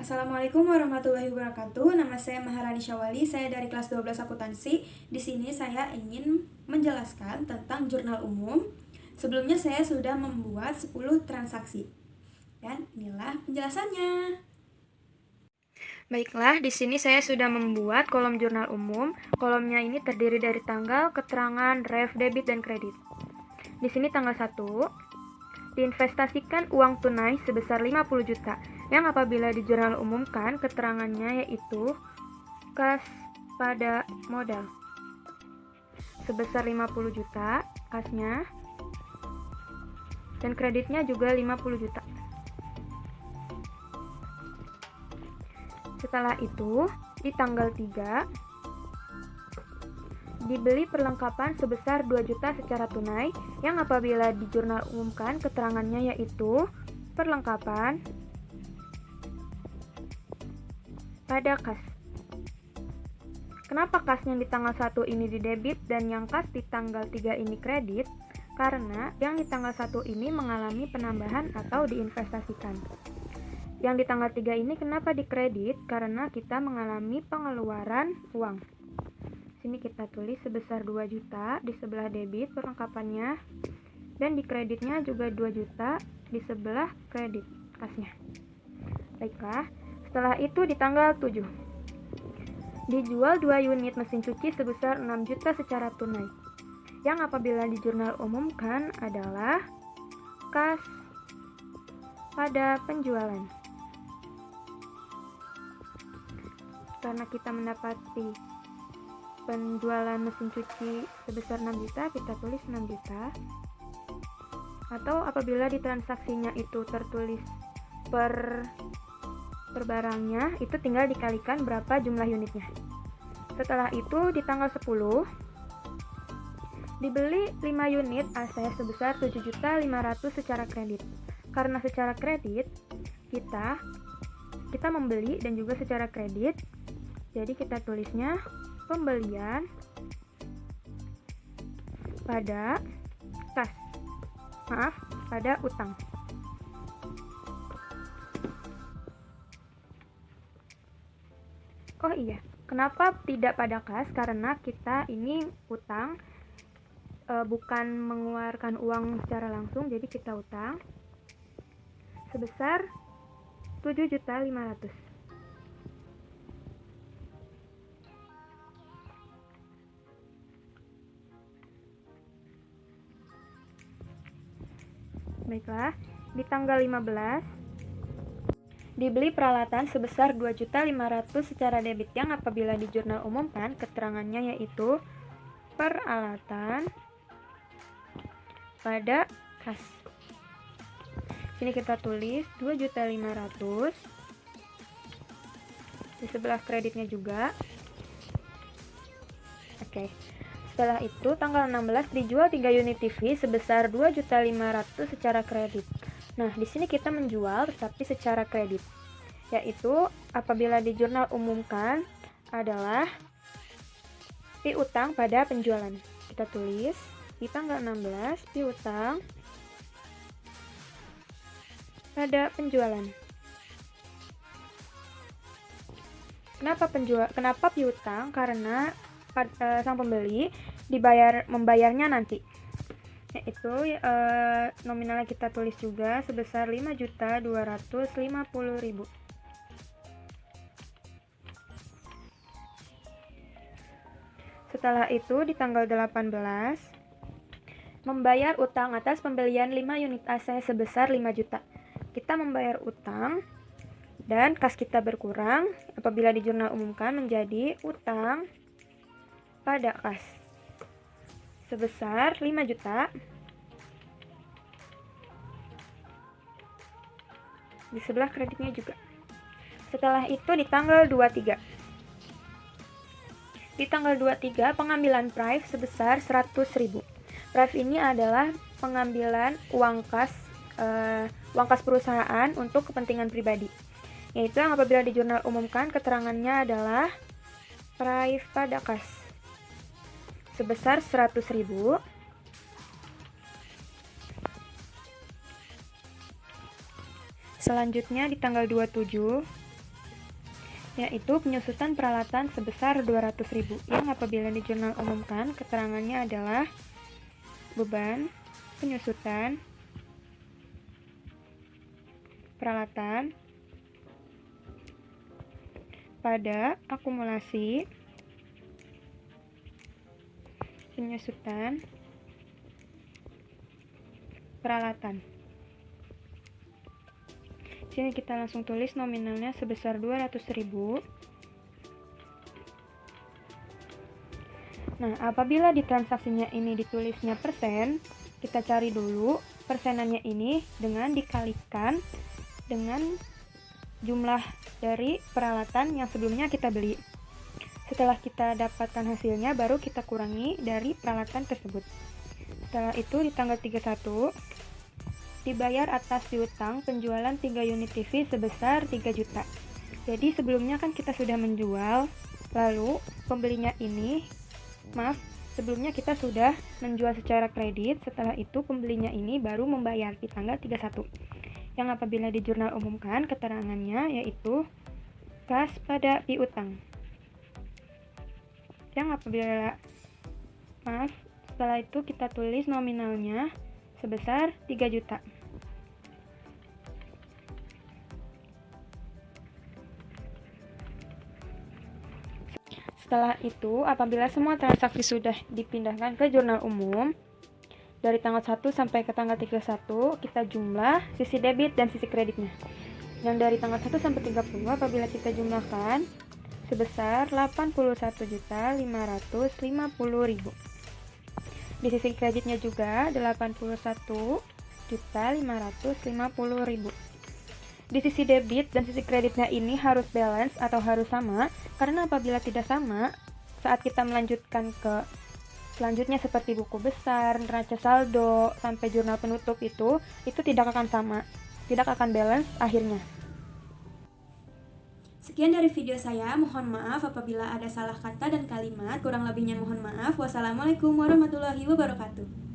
Assalamualaikum warahmatullahi wabarakatuh. Nama saya Maharani Syawali, saya dari kelas 12 akuntansi. Di sini saya ingin menjelaskan tentang jurnal umum. Sebelumnya saya sudah membuat 10 transaksi. Dan inilah penjelasannya. Baiklah, di sini saya sudah membuat kolom jurnal umum. Kolomnya ini terdiri dari tanggal, keterangan, ref, debit, dan kredit. Di sini tanggal 1, diinvestasikan uang tunai sebesar 50 juta, yang apabila di jurnal umumkan keterangannya yaitu kas pada modal sebesar 50 juta kasnya, dan kreditnya juga 50 juta. Setelah itu, di tanggal 3, dibeli perlengkapan sebesar 2 juta secara tunai, yang apabila di jurnal umumkan keterangannya yaitu perlengkapan pada kas. Kenapa kas yang di tanggal 1 ini di debit dan yang kas di tanggal 3 ini kredit? Karena yang di tanggal 1 ini mengalami penambahan atau diinvestasikan. Yang di tanggal 3 ini kenapa dikredit? Karena kita mengalami pengeluaran uang. Sini kita tulis sebesar 2 juta di sebelah debit perlengkapannya, dan di kreditnya juga 2 juta di sebelah kredit kasnya. Baiklah, setelah itu di tanggal 7 dijual 2 unit mesin cuci sebesar 6 juta secara tunai, yang apabila di jurnal umumkan adalah kas pada penjualan. Karena kita mendapati penjualan mesin cuci sebesar 6 juta, kita tulis 6 juta. Atau apabila di transaksinya itu tertulis per barangnya, itu tinggal dikalikan berapa jumlah unitnya. Setelah itu di tanggal 10 dibeli 5 unit aset sebesar 7.500.000 secara kredit. Karena secara kredit kita membeli dan juga secara kredit, jadi kita tulisnya pembelian pada kas. Pada utang. Oh iya, kenapa tidak pada kas? Karena kita ini utang, bukan mengeluarkan uang secara langsung, jadi kita utang sebesar 7.500.000. Baiklah, di tanggal 15 dibeli peralatan sebesar 2.500.000 secara debit, yang apabila di jurnal umumkan keterangannya yaitu peralatan pada kas. Sini kita tulis 2.500.000 di sebelah kreditnya juga. Oke. Setelah itu tanggal 16 dijual 3 unit TV sebesar 2.500.000 secara kredit. Nah, di sini kita menjual tetapi secara kredit, yaitu apabila di jurnal umumkan adalah piutang pada penjualan. Kita tulis di tanggal 16 piutang pada penjualan. Kenapa piutang? Karena sang pembeli membayarnya nanti, yaitu nominalnya kita tulis juga sebesar 5.250.000. Setelah itu di tanggal 18 membayar utang atas pembelian 5 unit AC sebesar 5 juta. Kita membayar utang dan kas kita berkurang, apabila di jurnal umumkan menjadi utang pada kas sebesar 5 juta di sebelah kreditnya juga. Setelah itu di tanggal 23 pengambilan prive sebesar 100.000. Prive ini adalah pengambilan uang kas perusahaan untuk kepentingan pribadi, yaitu yang apabila di jurnal umumkan keterangannya adalah prive pada kas sebesar 100.000. Selanjutnya di tanggal 27 yaitu penyusutan peralatan sebesar 200.000 yang apabila di jurnal umumkan keterangannya adalah beban penyusutan peralatan pada akumulasi penyusutan peralatan. Sini kita langsung tulis nominalnya sebesar 200.000. Nah, apabila di transaksinya ini ditulisnya persen, kita cari dulu persenannya ini dengan dikalikan dengan jumlah dari peralatan yang sebelumnya kita beli. Setelah kita dapatkan hasilnya, baru kita kurangi dari peralatan tersebut. Setelah itu di tanggal 31 dibayar atas piutang penjualan 3 unit TV sebesar 3 juta. Jadi sebelumnya kan kita sudah menjual, lalu pembelinya ini, sebelumnya kita sudah menjual secara kredit, setelah itu pembelinya ini baru membayar di tanggal 31. Yang apabila di jurnal umumkan keterangannya yaitu kas pada piutang. Yang apabila, setelah itu kita tulis nominalnya sebesar 3 juta. Setelah itu, apabila semua transaksi sudah dipindahkan ke jurnal umum, dari tanggal 1 sampai ke tanggal 31, kita jumlah sisi debit dan sisi kreditnya. Yang dari tanggal 1 sampai 30, apabila kita jumlahkan sebesar 81.550.000. Di sisi kreditnya juga 81.550.000. Di sisi debit dan sisi kreditnya ini harus balance atau harus sama, karena apabila tidak sama, saat kita melanjutkan ke selanjutnya seperti buku besar, neraca saldo, sampai jurnal penutup itu tidak akan sama, tidak akan balance akhirnya. Sekian dari video saya, mohon maaf apabila ada salah kata dan kalimat, kurang lebihnya mohon maaf. Wassalamualaikum warahmatullahi wabarakatuh.